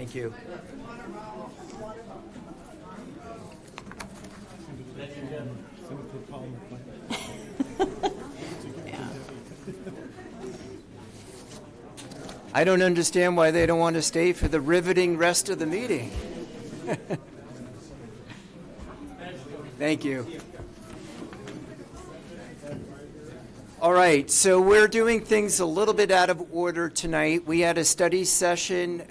Thank you. I don't understand why they don't want to stay for the riveting rest of the meeting. Thank you. All right, so we're doing things a little bit out of order tonight. We had a study session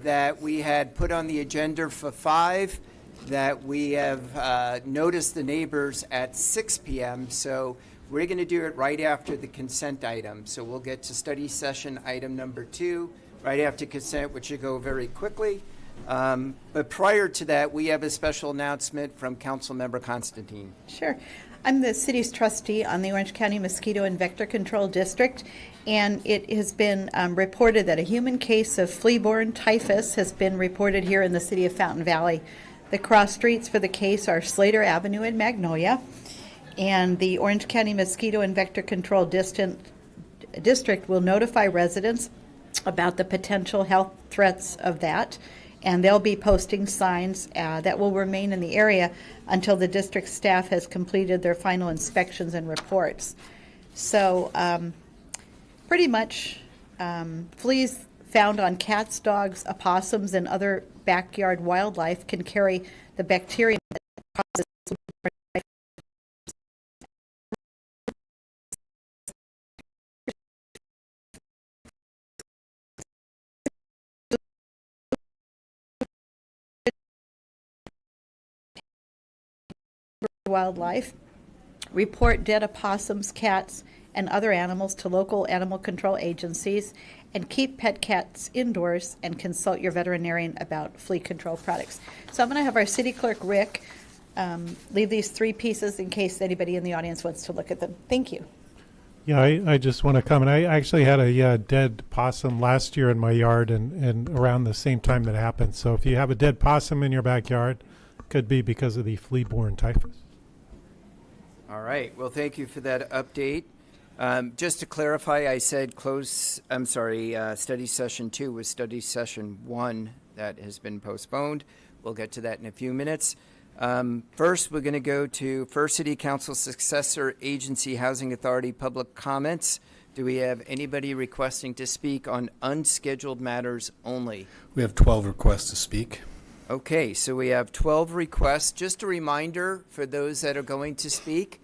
that we had put on the agenda for 5, that we have noticed the neighbors at 6 p.m., so we're going to do it right after the consent item. So we'll get to study session item number 2 right after consent, which should go very quickly. But prior to that, we have a special announcement from Councilmember Constantine. Sure. I'm the city's trustee on the Orange County Mosquito and Vector Control District, and it has been reported that a human case of flea-borne typhus has been reported here in the city of Fountain Valley. The cross streets for the case are Slater Avenue and Magnolia, and the Orange County Mosquito and Vector Control District will notify residents about the potential health threats of that, and they'll be posting signs that will remain in the area until the district staff has completed their final inspections and reports. So pretty much fleas found on cats, dogs, opossums, and other backyard wildlife can carry the bacterium that causes wildlife. Report dead opossums, cats, and other animals to local animal control agencies, and keep pet cats indoors, and consult your veterinarian about flea control products. So I'm going to have our city clerk, Rick, leave these 3 pieces in case anybody in the audience wants to look at them. Thank you. Yeah, I just want to comment. I actually had a dead possum last year in my yard and around the same time that happened. So if you have a dead possum in your backyard, it could be because of the flea-borne typhus. All right. Well, thank you for that update. Just to clarify, I said study session 2 was study session 1 that has been postponed. We'll get to that in a few minutes. First, we're going to go to First City Council Successor Agency Housing Authority public comments. Do we have anybody requesting to speak on unscheduled matters only? We have 12 requests to speak. Okay, so we have 12 requests. Just a reminder for those that are going to speak,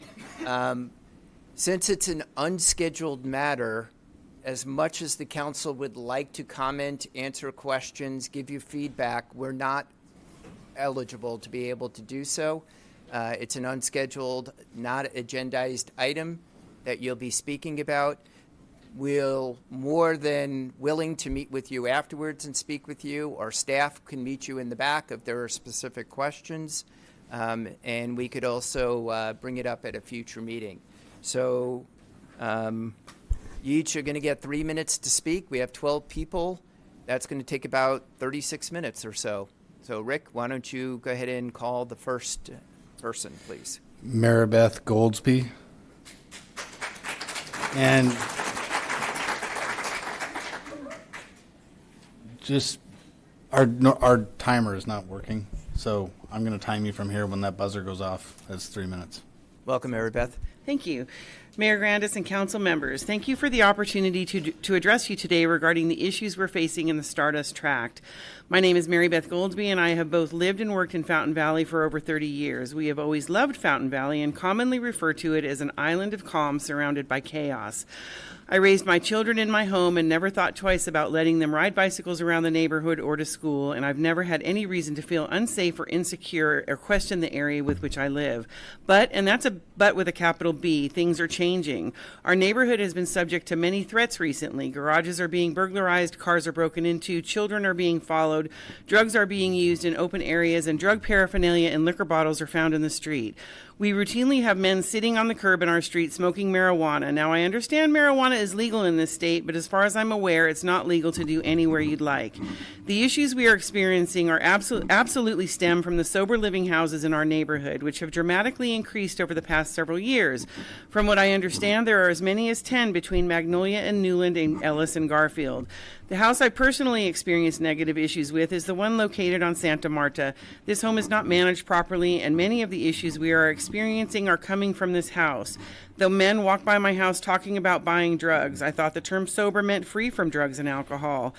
since it's an unscheduled matter, as much as the council would like to comment, answer questions, give you feedback, we're not eligible to be able to do so. It's an unscheduled, not agendized item that you'll be speaking about. We're more than willing to meet with you afterwards and speak with you. Our staff can meet you in the back if there are specific questions. And we could also bring it up at a future meeting. So you each are going to get 3 minutes to speak. We have 12 people. That's going to take about 36 minutes or so. So, Rick, why don't you go ahead and call the first person, please. Maribeth Goldsby. And just our timer is not working, so I'm going to time you from here. When that buzzer goes off, that's 3 minutes. Welcome, Maribeth. Thank you. Mayor Grandis and council members, thank you for the opportunity to address you today regarding the issues we're facing in the Stardust Tract. My name is Mary Beth Goldsby, and I have both lived and worked in Fountain Valley for over 30 years. We have always loved Fountain Valley and commonly refer to it as an island of calm surrounded by chaos. I raised my children in my home and never thought twice about letting them ride bicycles around the neighborhood or to school, and I've never had any reason to feel unsafe or insecure or question the area with which I live. But, and that's a but with a capital B, things are changing. Our neighborhood has been subject to many threats recently. Garages are being burglarized, cars are broken into, children are being followed, drugs are being used in open areas, and drug paraphernalia and liquor bottles are found in the street. We routinely have men sitting on the curb in our street smoking marijuana. Now, I understand marijuana is legal in this state, but as far as I'm aware, it's not legal to do anywhere you'd like. The issues we are experiencing are absolutely stem from the sober living houses in our neighborhood, which have dramatically increased over the past several years. From what I understand, there are as many as 10 between Magnolia and Newland and Ellis and Garfield. The house I personally experienced negative issues with is the one located on Santa Marta. This home is not managed properly, and many of the issues we are experiencing are coming from this house. Though men walk by my house talking about buying drugs, I thought the term sober meant free from drugs and alcohol.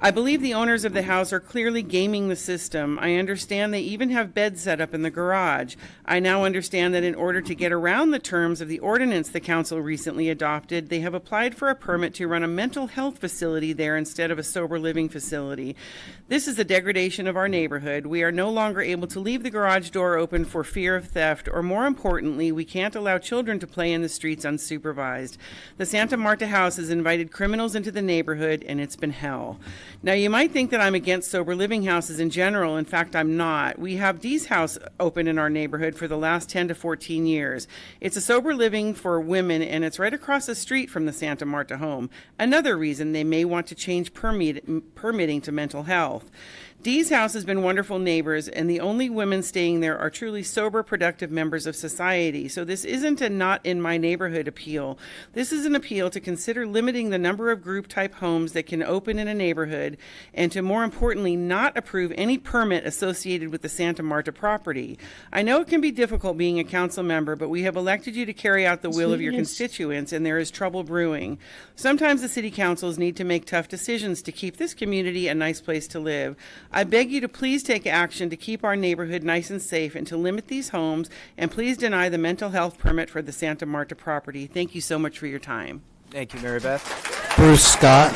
I believe the owners of the house are clearly gaming the system. I understand they even have beds set up in the garage. I now understand that in order to get around the terms of the ordinance the council recently adopted, they have applied for a permit to run a mental health facility there instead of a sober living facility. This is a degradation of our neighborhood. We are no longer able to leave the garage door open for fear of theft, or more importantly, we can't allow children to play in the streets unsupervised. The Santa Marta house has invited criminals into the neighborhood, and it's been hell. Now, you might think that I'm against sober living houses in general. In fact, I'm not. We have Dee's House open in our neighborhood for the last 10 to 14 years. It's a sober living for women, and it's right across the street from the Santa Marta home. Another reason they may want to change permitting to mental health. Dee's House has been wonderful neighbors, and the only women staying there are truly sober, productive members of society. So this isn't a not in my neighborhood appeal. This is an appeal to consider limiting the number of group-type homes that can open in a neighborhood, and to more importantly, not approve any permit associated with the Santa Marta property. I know it can be difficult being a council member, but we have elected you to carry out the will of your constituents, and there is trouble brewing. Sometimes the city councils need to make tough decisions to keep this community a nice place to live. I beg you to please take action to keep our neighborhood nice and safe and to limit these homes, and please deny the mental health permit for the Santa Marta property. Thank you so much for your time. Thank you, Mary Beth. Bruce Scott.